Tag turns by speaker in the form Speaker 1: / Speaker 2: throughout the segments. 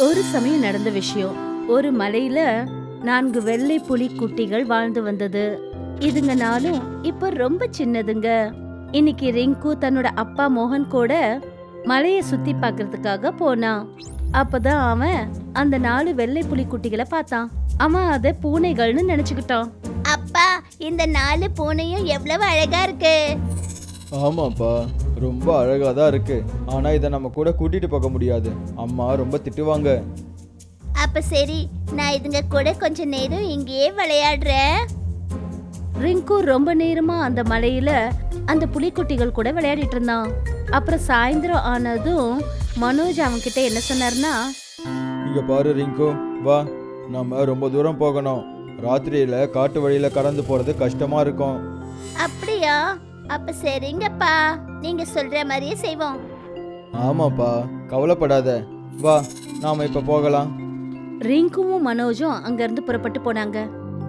Speaker 1: ஒரு சமயம் நடந்த விஷயம். ஒரு மலையில 4 வெள்ளை புலி குட்டிகள் வாழ்ந்து வந்தது. இதுங்க நாளும் இப்ப ரொம்ப சின்னதுங்க. இன்னைக்கு ரிங்கு தன்னோட அப்பா மோகன் கூட மலைய சுத்தி பார்க்கிறதுக்காக போனான். அப்பதான் அவன் அந்த 4 வெள்ளை புலி குட்டிகளை பார்த்தான். அவன் அத பூனைகள்னு நினைச்சுக்கிட்டான்.
Speaker 2: அப்பா, இந்த 4 பூனையும் எவ்வளவு அழகா இருக்கு.
Speaker 3: ஆமாப்பா, ரொம்ப அழகாக தான் இருக்கு. ஆனால் இதை நம்ம கூட கூட்டிட்டு போக முடியாது. அம்மா ரொம்ப திட்டுவாங்க.
Speaker 2: அப்ப சரி, நான் இதுங்க கூட கொஞ்ச நேரம் இங்கேயே விளையாடுறேன்.
Speaker 1: ரிங்கு ரொம்ப நேரமா அந்த மலையில அந்த புலிக்குட்டிகள் கூட விளையாடிட்டு இருந்தான். அப்புறம் சாயந்தரம் ஆனதும் மனோஜ் அவன்கிட்ட என்ன சொன்னார்னா,
Speaker 3: இங்க பாரு ரிங்கு, வா, நம்ம ரொம்ப தூரம் போகணும். ராத்திரியில காட்டு வழியில கடந்து போறது கஷ்டமா இருக்கும்.
Speaker 2: அப்படியா? அப்ப சரிங்கப்பா, நீங்க சொல்ற மாதிரியே செய்வோம்.
Speaker 3: ஆமாப்பா, கவலைப்படாத, வா, நாம இப்ப போகலாம்.
Speaker 1: ரிங்குவும் மனோஜும் அங்கிருந்து புறப்பட்டு போனாங்க.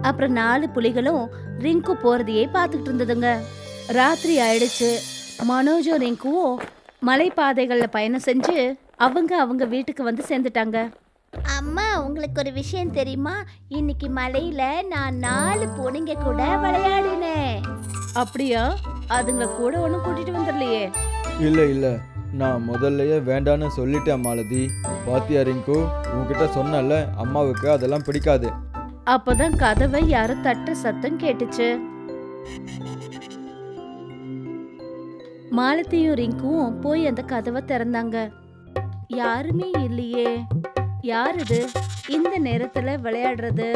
Speaker 1: அப்புறம் 4 புலிகளும் ரிங்கு போறதையே பார்த்துக்கிட்டு இருந்ததுங்க. ராத்திரி ஆயிடுச்சு. மனோஜும் ரிங்குவும் மலைப்பாதைகள்ல பயணம் செஞ்சு அவங்க வீட்டுக்கு வந்து சேர்ந்துட்டாங்க.
Speaker 2: அம்மா, உங்களுக்கு ஒரு விஷயம் தெரியுமா? இன்னைக்கு மலையில நான் 4 பூனைங்க கூட விளையாடினேன்.
Speaker 1: அப்படியா? அதுங்கள கூட ஒன்னும் கூட்டிட்டு வந்துடலையே.
Speaker 3: இல்ல இல்ல, நான் முதல்லயே வேண்டான்னு சொல்லிட்டேன் மாலதி. பாத்தியா ரிங்கு, உன்கிட்ட சொன்னல, அம்மாவுக்கு அதெல்லாம் பிடிக்காது.
Speaker 1: அப்பதான் கதவை யாரோ தட்டுற சத்தம் கேட்டுச்சு. மாலத்தியும் ரிங்குவும் போய் அந்த கதவை திறந்தாங்க. யாருமே இல்லையே. யார் இது இந்த நேரத்துல விளையாடுறது?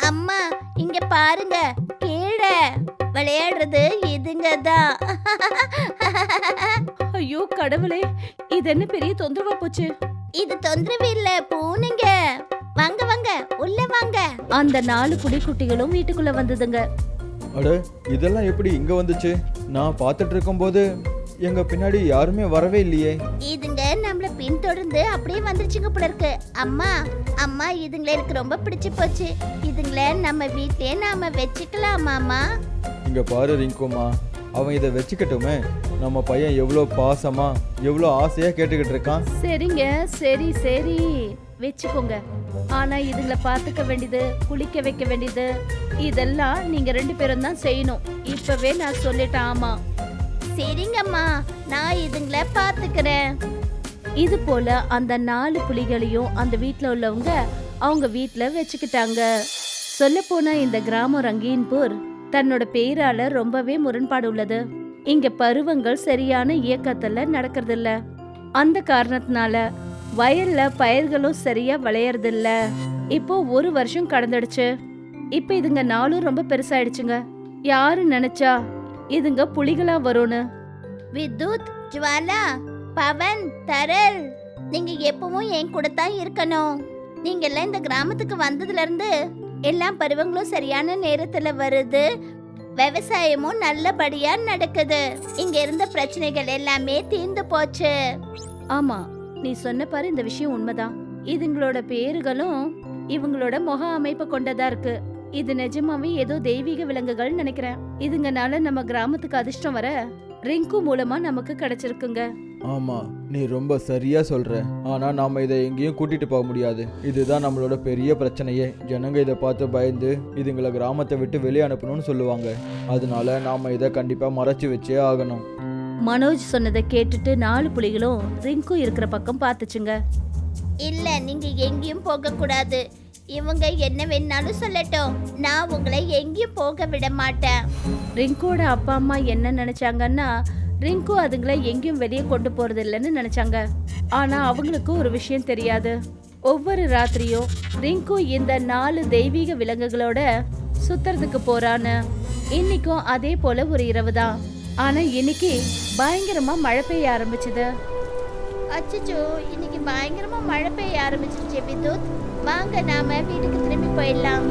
Speaker 2: அம்மா, இங்க பாருங்க, கீழே விளையாடுறது இதுங்க தான்.
Speaker 1: ஐயோ கடவுளே, இது என்ன பெரிய தொந்தரவா போச்சு.
Speaker 2: இது தொந்தரவு இல்ல, பூனைங்க. வாங்க வாங்க, உள்ள வாங்க.
Speaker 1: அந்த 4 புலிக்குட்டிகளும் வீட்டுக்குள்ள வந்ததுங்க.
Speaker 3: அட, இதெல்லாம் எப்படி இங்க வந்துச்சு? நான் பார்த்துட்டு இருக்கும்போது எங்க பின்னாடி யாருமே வரவே இல்லையே.
Speaker 2: இதுங்க நம்மள பின்தொடர்ந்து அப்படியே வந்துருச்சுங்க போல இருக்கு. அம்மா அம்மா, இதுங்கள எனக்கு ரொம்ப பிடிச்சு போச்சு. இதுங்கள நம்ம வீட்லயே நாம வச்சுக்கலாமாமா?
Speaker 3: இங்க பாரு ரிங்குமா, அவன் இதை வச்சுக்கட்டுமே. நம்ம பையன் எவ்வளோ பாசமா எவ்வளோ ஆசையா கேட்டுக்கிட்டு இருக்கான்.
Speaker 1: சரிங்க, சரி சரி வச்சுக்கோங்க. ஆனா இதுங்களை பாத்துக்க வேண்டியது, குளிக்க வைக்க வேண்டியது, இதெல்லாம் நீங்க 2 பேரும் தான் செய்யணும். இப்பவே நான் சொல்லிட்டேன். ஆமா,
Speaker 2: சரிங்கம்மா, நான் இதுங்கள பாத்துக்கிறேன்.
Speaker 1: இது போல அந்த 4 புலிகளையும் அந்த வீட்ல உள்ளவங்க அவங்க வீட்ல வச்சுக்கிட்டாங்க. சொல்ல போனா இந்த கிராமம் ரங்கீன்பூர் தன்னோட பேரால ரொம்பவே முரண்பாடு உள்ளது. இங்க பருவங்கள் சரியான இயக்கத்துல நடக்கிறது இல்ல. அந்த காரணத்தினால வயல்ல பயிர்களும் சரியா விளையறது இல்ல. இப்போ 1 வருஷம் கடந்துடுச்சு. இப்ப இதுங்க 4 ரொம்ப பெருசாயிடுச்சுங்க. யாரு நினைச்சா இதுங்க புலிகளா வரும்னு?
Speaker 2: வித்யுத், ஜுவாலா, பவன், தரல், நீங்க எப்பவும் என் கூட தான் இருக்கணும். நீங்க எல்லாம் இந்த கிராமத்துக்கு வந்ததுல இருந்து எல்லா பருவங்களும் சரியான நேரத்துல வருது. விவசாயமும் நல்லபடியா நடக்குது. இங்க இருந்த பிரச்சனைகள் எல்லாமே தீர்ந்து போச்சு.
Speaker 1: ஆமா, நீ சொன்ன பாரு, இந்த விஷயம் உண்மைதான். இதுங்களோட பேருகளும் இவங்களோட முக அமைப்பு கொண்டதா இருக்கு. இது நிஜமாவே ஏதோ தெய்வீக விலங்குகள் நினைக்கிறேன். இதுங்கனால நம்ம கிராமத்துக்கு அதிர்ஷ்டம் வர ரிங்கு மூலமா நமக்கு கிடைச்சிருக்குங்க.
Speaker 3: ஆமா, நீ ரொம்ப சரியா சொல்ற. ஆனா நாம இதை எங்கேயும் கூட்டிட்டு போக முடியாது. இதுதான் நம்மளோட பெரிய பிரச்சனையே. ஜனங்க இதை பார்த்து பயந்து இதுங்களை கிராமத்தை விட்டு வெளியே அனுப்பணும்னு சொல்லுவாங்க. அதனால நாம இதை கண்டிப்பா மறைச்சு வச்சே ஆகணும்.
Speaker 1: மனோஜ் சொன்னதை கேட்டுட்டு 4 புலிகளும் ரிங்கு இருக்கிற பக்கம் பார்த்துச்சுங்க.
Speaker 2: இல்ல, நீங்க எங்கேயும் போக கூடாது. இவங்க என்ன வேணாலும் சொல்லட்டும், நான் உங்களை எங்கேயும் போக விட மாட்டேன்.
Speaker 1: ரிங்கோட அப்பா அம்மா என்ன நினைச்சாங்கன்னா, ரிங்கு அதுங்களை எங்கேயும் வெளியே கொண்டு போறது இல்லைன்னு நினைச்சாங்க. ஆனா அவங்களுக்கு ஒரு விஷயம் தெரியாது. ஒவ்வொரு ராத்திரியும் ரிங்கு இந்த 4 தெய்வீக விலங்குகளோட சுத்துறதுக்கு போறான்னு. இன்னைக்கும் அதே போல ஒரு இரவு தான். ஆனா இன்னைக்கு பயங்கரமா மழை பெய்ய ஆரம்பிச்சுது.
Speaker 2: அச்சச்சோ, இன்னைக்கு பயங்கரமா மழை பெய்ய ஆரம்பிச்சிருச்சு. வித்யுத், வாங்க நாம வீட்டுக்கு திரும்பி போயிடலாம்.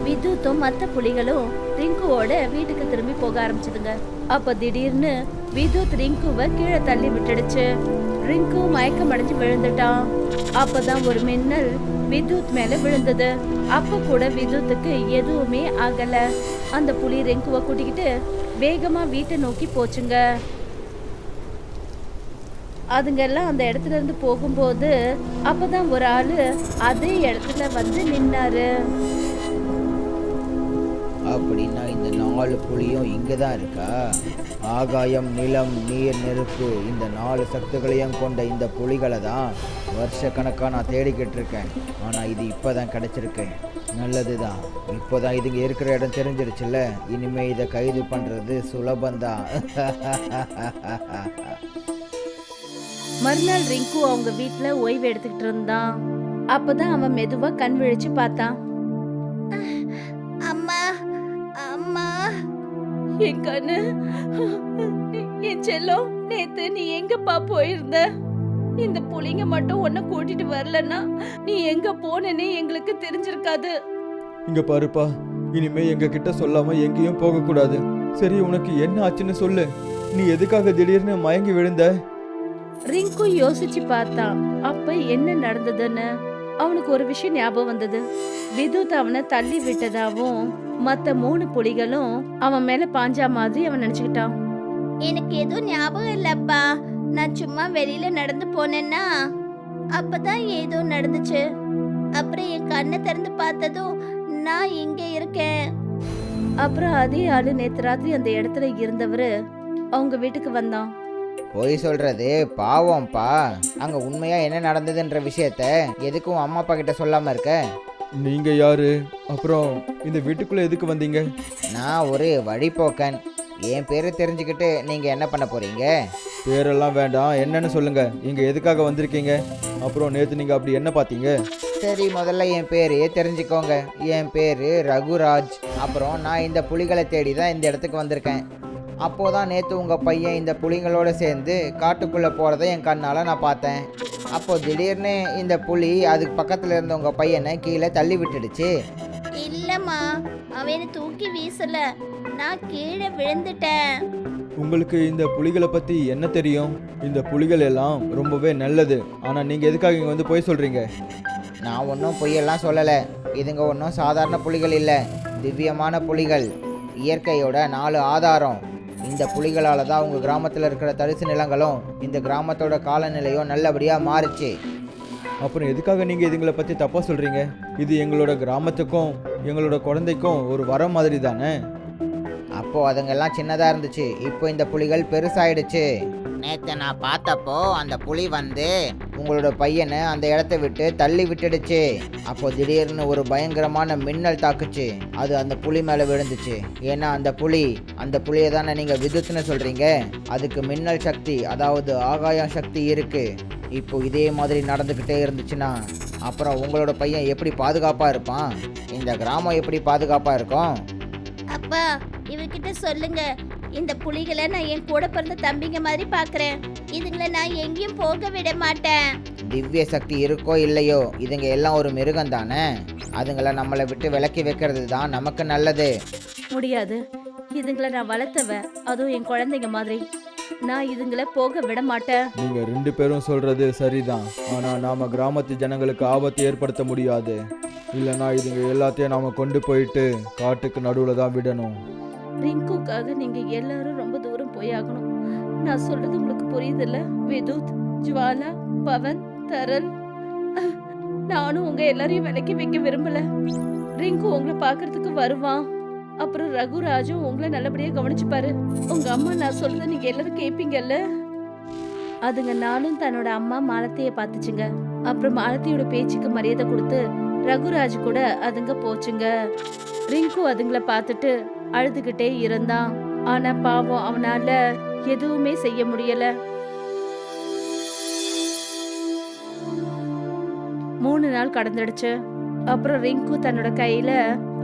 Speaker 1: வித்யுத்தும் மற்ற புலிகளும் ரிங்குவோட வீட்டுக்கு திரும்பி போக ஆரம்பிச்சதுங்க. அப்ப திடீர்னு வித்யுத் ரிங்குவை கீழே தள்ளி விட்டுடுச்சு. ரிங்கு மயக்கம் அடைஞ்சு விழுந்துட்டான். அப்பதான் ஒரு மின்னல் வித்யுத் மேல விழுந்தது. அப்ப கூட வித்யுத்துக்கு எதுவுமே ஆகல. அந்த புலி ரிங்குவை கூட்டிக்கிட்டு வேகமா வீட்டை நோக்கி போச்சுங்க. அதுங்க எல்லாம் அந்த இடத்துல இருந்து போகும்போது அப்பதான் ஒரு ஆளு அதே இடத்துல வந்து நின்னாரு.
Speaker 4: அப்படின்னா இந்த 4 புலியும் இங்கே தான் இருக்கா? ஆகாயம், நிலம், நீர், நெருப்பு இந்த 4 சக்திகளையும் கொண்ட இந்த புலிகளை தான் வருஷக்கணக்காக நான் தேடிக்கிட்டு இருக்கேன். ஆனால் இது இப்போ தான் கிடச்சிருக்கேன். நல்லது தான். இப்போ தான் இதுங்க இருக்கிற இடம் தெரிஞ்சிருச்சுல்ல. இனிமேல் இதை கைது பண்ணுறது சுலபந்தான்.
Speaker 1: மறுநாள் ரிங்கு அவங்க வீட்ல ஓய்வு எடுத்துக்கிட்டு இருந்தான். அப்பதான் அவன் மெதுவா கண் விழிச்சு பார்த்தான்.
Speaker 2: அம்மா அம்மா
Speaker 1: என் கண்ணு, என் செல்லம், நேத்து நீ எங்கப்பா போயிருந்த? இந்த புலிங்க மட்டும் உன்னை கூட்டிட்டு வரலன்னா நீ எங்க போனேன்னு எங்களுக்கு தெரிஞ்சிருக்காது.
Speaker 3: இங்க பாருப்பா, இனிமே எங்க கிட்ட சொல்லாம எங்கேயும் போகக்கூடாது. சரி, உனக்கு என்ன ஆச்சுன்னு சொல்லு. நீ எதுக்காக திடீர்னு மயங்கி விழுந்த?
Speaker 1: ரிங்கு யோசிச்சு பார்த்தான். அப்ப என்ன நடந்ததுன்னு அவனுக்கு ஒரு விஷயம் ஞாபகம் வந்தது. விதுத் அவனை தள்ளி விட்டதாவும் மத்த 3 புலிகளும் அவன் மேல பாஞ்சா மாதிரி அவன் நினைச்சுக்கிட்டான்.
Speaker 2: எனக்கு எதுவும் ஞாபகம் இல்லப்பா. நான் சும்மா வெளியில நடந்து போனேன்னா அப்பதான் ஏதோ நடந்துச்சு. அப்புறம் என் கண்ணை திறந்து பார்த்ததும் நான் இங்க இருக்கேன்.
Speaker 1: அப்புறம் அதே ஆளு நேத்து ராத்திரி அந்த இடத்துல இருந்தவரு அவங்க வீட்டுக்கு வந்தான்.
Speaker 4: பொய் சொல்கிறது பாவம்ப்பா. அங்கே உண்மையாக என்ன நடந்ததுன்ற விஷயத்த எதுக்கும் அம்மா அப்பா கிட்ட சொல்லாமல் இருக்க?
Speaker 3: நீங்க யாரு? அப்புறம் இந்த வீட்டுக்குள்ள எதுக்கு வந்தீங்க?
Speaker 4: நான் ஒரு வழிபோக்கன். என் பேரை தெரிஞ்சுக்கிட்டு நீங்கள் என்ன பண்ண போகிறீங்க?
Speaker 3: பேரெல்லாம் வேண்டாம், என்னன்னு சொல்லுங்க. இங்க எதுக்காக வந்திருக்கீங்க? அப்புறம் நேத்து நீங்க அப்படி என்ன பார்த்தீங்க?
Speaker 4: சரி, முதல்ல என் பேரையே தெரிஞ்சுக்கோங்க. என் பேர் ரகுராஜ். அப்புறம் நான் இந்த புலிகளை தேடி தான் இந்த இடத்துக்கு வந்திருக்கேன். அப்போதான் நேற்று உங்கள் பையன் இந்த புலிங்களோட சேர்ந்து காட்டுக்குள்ளே போகிறத என் கண்ணால் நான் பார்த்தேன். அப்போது திடீர்னு இந்த புலி அதுக்கு பக்கத்தில் இருந்த உங்கள் பையனை கீழே தள்ளி விட்டுடுச்சு.
Speaker 2: இல்லம்மா, அவனை தூக்கி வீசல, நான் கீழே விழுந்துட்டேன்.
Speaker 3: உங்களுக்கு இந்த புலிகளை பத்தி என்ன தெரியும்? இந்த புலிகள் எல்லாம் ரொம்பவே நல்லது. ஆனா நீங்க எதுக்காக இங்க வந்து போய் சொல்றீங்க?
Speaker 4: நான் ஒன்றும் பொய்யெல்லாம் சொல்லலை. இதுங்க ஒன்றும் சாதாரண புலிகள் இல்லை, திவ்யமான புலிகள். இயற்கையோட 4 ஆதாரம். இந்த புலிகளால் தான் உங்கள் கிராமத்தில் இருக்கிற தரிசு நிலங்களும் இந்த கிராமத்தோட காலநிலையும் நல்லபடியாக மாறுச்சு.
Speaker 3: அப்புறம் எதுக்காக நீங்க இதுங்களை பத்தி தப்பா சொல்றீங்க? இது எங்களோட கிராமத்துக்கும் எங்களோட குழந்தைக்கும் ஒரு வரம் மாதிரி தானே.
Speaker 4: அப்போது அதுங்கெல்லாம் சின்னதாக இருந்துச்சு, இப்போ இந்த புலிகள் பெருசாயிடுச்சு. நேற்று நான் பார்த்தப்போ அந்த புலி வந்து உங்களோட பையனை அந்த இடத்த விட்டு தள்ளி விட்டுடுச்சு. அப்போ திடீர்னு ஒரு பயங்கரமான மின்னல் தாக்குச்சு. அது அந்த புலி மேலே விழுந்துச்சு. ஏன்னா அந்த புலியை தானே நீங்கள் விதுத்துன்னு சொல்கிறீங்க. அதுக்கு மின்னல் சக்தி, அதாவது ஆகாயம் சக்தி இருக்குது. இப்போ இதே மாதிரி நடந்துக்கிட்டே இருந்துச்சுன்னா அப்புறம் உங்களோட பையன் எப்படி பாதுகாப்பாக இருப்பான்? இந்த கிராமம் எப்படி பாதுகாப்பாக இருக்கும்?
Speaker 2: அப்பா, இவகிட்ட சொல்லுங்க, இந்த புலிகளை நான் என் கூட பிறந்த தம்பிங்க மாதிரி பார்க்கறேன். இதுங்களை நான் எங்கேயும் போக விட மாட்டேன்.
Speaker 4: திவ்ய சக்தி இருக்கோ இல்லையோ, இதுங்க எல்லாம் ஒரு மிருகம் தானே. அதுங்களை நம்மளை விட்டு விலக்கி வைக்கிறது தான் நமக்கு நல்லது.
Speaker 1: முடியாது, இதுங்களை நான் வளர்த்தவ, அதுவும் என் குழந்தைங்க மாதிரி. நான் இதுங்களை போக விட மாட்டேன்.
Speaker 3: நீங்க 2 பேரும் சொல்றது சரிதான். ஆனா நாம கிராமத்து ஜனங்களுக்கு ஆபத்து ஏற்படுத்த முடியாது. இல்லைன்னா இதுங்க எல்லாத்தையும் நாம கொண்டு போயிட்டு காட்டுக்கு நடுவுல தான் விடணும்.
Speaker 1: ரிங்குக்காக நீங்க எல்லாரும் ரொம்ப தூரம் போய் ஆகணும். நான் சொல்றது உங்களுக்கு புரியுதுல்ல? விதுத், ஜுவாலா, பவன், தரல், நானும் உங்க எல்லாரையும் விலக்கி வைக்க விரும்பல. ரிங்கு உங்களை பாக்குறதுக்கு வருவான். அப்புறம் ரகுராஜும் உங்களை நல்லபடியா கவனிச்சுப்பாரு. உங்க அம்மா நான் சொல்றத நீங்க எல்லாரும் கேப்பீங்கல்ல? அதுங்க நானும் தன்னோட அம்மா மாலத்தைய பாத்துச்சுங்க. அப்புறம் மாலத்தியோட பேச்சுக்கு மரியாதை கொடுத்து ரகுராஜ் கூட அதுங்க போச்சுங்க. ரிங்கு அதுங்களை பார்த்துட்டு அழுதுகிட்டே இருந்தான். ஆனா பாவம், அவனால எதுவுமே செய்ய முடியல. 3 நாள் கடந்துடுச்சு. அப்புறம் ரிங்கு தன்னோட கையில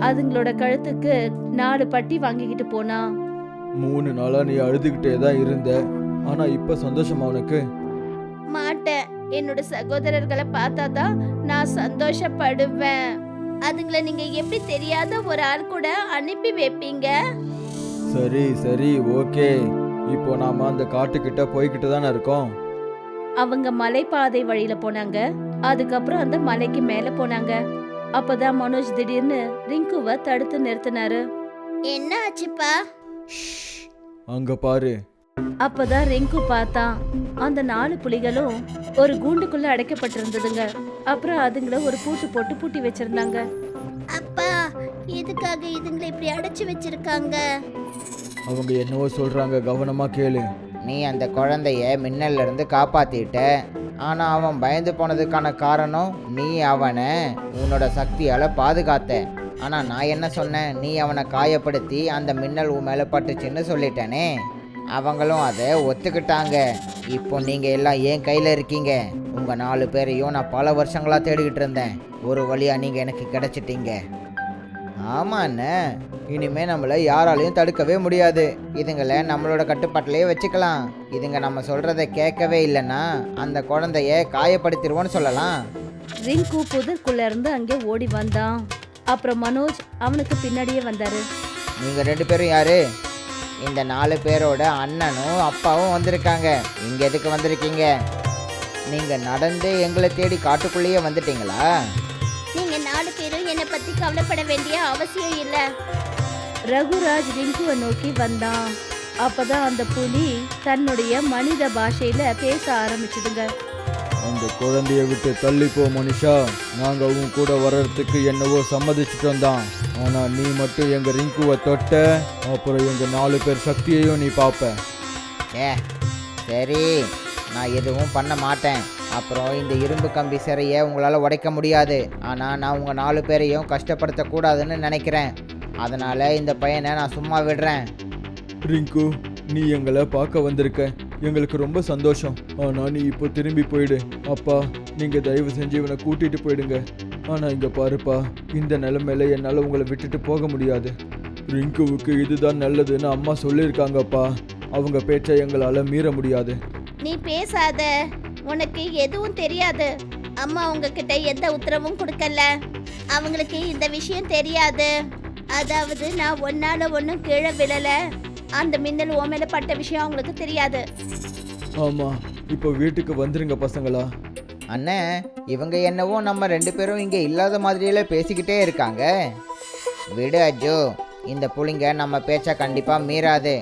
Speaker 1: அதுங்களோட கழுத்துக்கு 4 பட்டி வாங்கிக்கிட்டு போனான்.
Speaker 3: 3 நாளா நீ அழுதுகிட்டே தான் இருந்த. ஆனா இப்ப சந்தோஷமா உனக்கு?
Speaker 2: மாட்டேன். என்னோட சகோதரர்களை பார்த்தாதான் நான் சந்தோஷப்படுவேன். அதுங்களை நீங்க எப்படி தெரியாத ஒரு ஆள் கூட அனுப்பி வைப்பீங்க?
Speaker 3: சரி சரி, ஓகே. இப்போ நாம அந்த காட்டுக்கிட்ட போய்கிட்டு தானே இருக்கோம்.
Speaker 1: அவங்க மலைப்பாதை வழியில போனாங்க. அதுக்கப்புறம் அந்த மலைக்கு மேல போனாங்க. அப்பதான் மனோஜ் திடீர்னு ரிங்குவை தடுத்து நிறுத்தினாரு.
Speaker 2: என்ன ஆச்சுப்பா?
Speaker 3: அங்க பாரு,
Speaker 1: அப்பதான் ரிங்கு பார்த்தான் அந்த 4 புலிகளும் ஒரு கூண்டுக்குள்ள அடைக்கப்பட்டிருந்ததுங்க. அப்புறம் அதுங்கள ஒரு பூட்டு போட்டு பூட்டி வச்சிருந்தாங்க.
Speaker 2: அப்பா எதுக்காக இதுங்களை இப்படி அடைச்சு வச்சிருக்காங்க?
Speaker 3: அவங்க என்னவோ சொல்றாங்க, கவனமா கேளு.
Speaker 4: நீ அந்த குழந்தைய மின்னல்ல இருந்து காப்பாத்திட்ட. ஆனா அவன் பயந்து போனதுக்கான காரணம் நீ அவனை உன்னோட சக்தியால பாதுகாத்த. ஆனா நான் என்ன சொன்னேன், நீ அவனை காயப்படுத்தி அந்த மின்னல் உன் மேல பட்டுச்சுன்னு சொல்லிட்டேனே. அவங்களும் அதை ஒத்துக்கிட்டாங்க. இப்போ நீங்க எல்லாம் என் கையில இருக்கீங்க. உங்க 4 பேரையும் நான் பல வருஷங்களா தேடிக்கிட்டு இருந்தேன். ஒரு வழியா நீங்க எனக்கு கிடைச்சிட்டீங்க. ஆமா அண்ணே, இனிமே நம்மளை யாராலையும் தடுக்கவே முடியாது. இதுங்களை நம்மளோட கட்டுப்பாட்டிலேயே வச்சுக்கலாம். இதுங்க நம்ம சொல்றதை கேட்கவே இல்லைன்னா அந்த குழந்தைய காயப்படுத்திடுவோன்னு சொல்லலாம்.
Speaker 1: ரிங்கு புதற்குள்ள இருந்து அங்கே ஓடி வந்தான். அப்புறம் மனோஜ் அவனுக்கு பின்னாடியே வந்தாரு.
Speaker 4: நீங்க 2 பேரும் யாரு? இந்த 4 பேரோட அண்ணனும் அப்பாவும் வந்திருக்காங்க. இங்க எதுக்கு வந்திருக்கீங்க? நீங்க நடந்து எங்களை தேடி காட்டுக்குள்ளேயே வந்துட்டீங்களா?
Speaker 2: நீங்க 4 பேரும் என்னை பத்தி கவலைப்பட வேண்டிய அவசியம் இல்ல.
Speaker 1: ரகுராஜ் ரிங்குவை நோக்கி வந்தான். அப்பதான் அந்த புலி தன்னுடைய மனித பாஷையில பேச ஆரம்பிச்சுதுங்க.
Speaker 3: அந்த குழந்தைய விட்டு தள்ளிப்போ மனுஷா. நாங்க உன் கூட வர்றதுக்கு என்னவோ சம்மதிச்சிட்டோம் தான். ஆனா நீ மட்டும் எங்க ரிங்குவை தொட்ட, அப்புறம் எங்க 4 பேர் சக்தியையும் நீ பாப்ப.
Speaker 4: ஏ சரி, நான் எதுவும் பண்ண மாட்டேன். அப்புறம் இந்த இரும்பு கம்பி சிறையை உங்களால் உடைக்க முடியாது. ஆனால் நான் உங்கள் 4 பேரையும் கஷ்டப்படுத்தக்கூடாதுன்னு நினைக்கிறேன். அதனால் இந்த பையனை நான் சும்மா விடுறேன்.
Speaker 3: ரிங்கு, நீ எங்களை பார்க்க வந்திருக்க, எங்களுக்கு ரொம்ப சந்தோஷம். ஆனா நீ இப்போ திரும்பி போயிடு. அப்பா, நீங்க தயவு செஞ்சு இவனை கூட்டிட்டு போயிடுங்க. ஆனா இங்க பாருப்பா, இந்த நிலைமையில என்னால உங்களை விட்டுட்டு போக முடியாது. ரிங்குவுக்கு இதுதான் நல்லதுன்னு அம்மா சொல்லியிருக்காங்கப்பா. அவங்க பேச்சை எங்களால மீற முடியாது.
Speaker 2: நீ பேசாத, உனக்கு எதுவும் தெரியாது. அம்மா உங்ககிட்ட எந்த உத்தரவும் கொடுக்கல. அவங்களுக்கு இந்த விஷயம் தெரியாது. அதாவது நான் ஒன்னால ஒன்றும் கீழே விழல. அந்த மின்னல் ஓ மேல பட்ட விஷயம் அவங்களுக்கு தெரியாது.
Speaker 3: ஆமா, இப்போ வீட்டுக்கு வந்துருங்க பசங்களா.
Speaker 4: அண்ணே, இவங்க என்னவோ நம்ம 2 பேரும் இங்கே இல்லாத மாதிரியெல்லாம் பேசிக்கிட்டே இருக்காங்க. விடு அஜு, இந்த புலிங்க நம்ம பேச்சை கண்டிப்பாக மீறாது.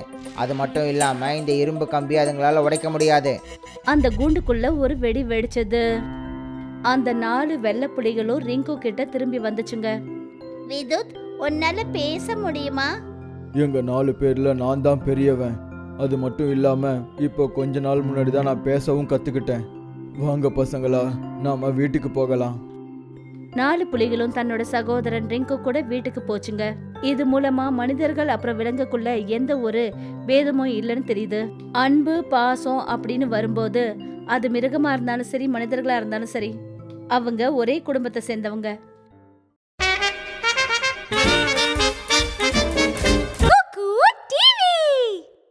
Speaker 4: அது மட்டும் இல்லாமல் இந்த இரும்பு கம்பி அதுங்களால உடைக்க முடியாது.
Speaker 1: அந்த கூண்டுக்குள்ள ஒரு வெடி வெடிச்சது. அந்த 4 வெள்ளை புலிகளும் ரிங்கு கிட்ட திரும்பி வந்துச்சுங்க.
Speaker 2: விதுத், உன்னால பேச முடியுமா?
Speaker 3: எங்க 4 பேர்ல நான் தான் பெரியவன். அது மட்டும் இல்லாம இப்போ கொஞ்ச நாள் முன்னாடி தான் நான் பேசவும் கத்துக்கிட்டேன். வாங்க பசங்களா, நாம வீட்டுக்கு போகலாம்.
Speaker 1: 4 புலிகளும் தன்னோட சகோதரன் ரிங்கு கூட வீட்டுக்கு போச்சுங்க. இது மூலமா மனிதர்கள் அப்புறம் விலங்குக்குள்ள எந்த ஒரு பேதமும் இல்லைன்னு தெரியுது. அன்பு பாசம் அப்படின்னு வரும்போது அது மிருகமா இருந்தாலும் சரி, மனிதர்களா இருந்தாலும் சரி, அவங்க ஒரே குடும்பத்தை சேர்ந்தவங்க.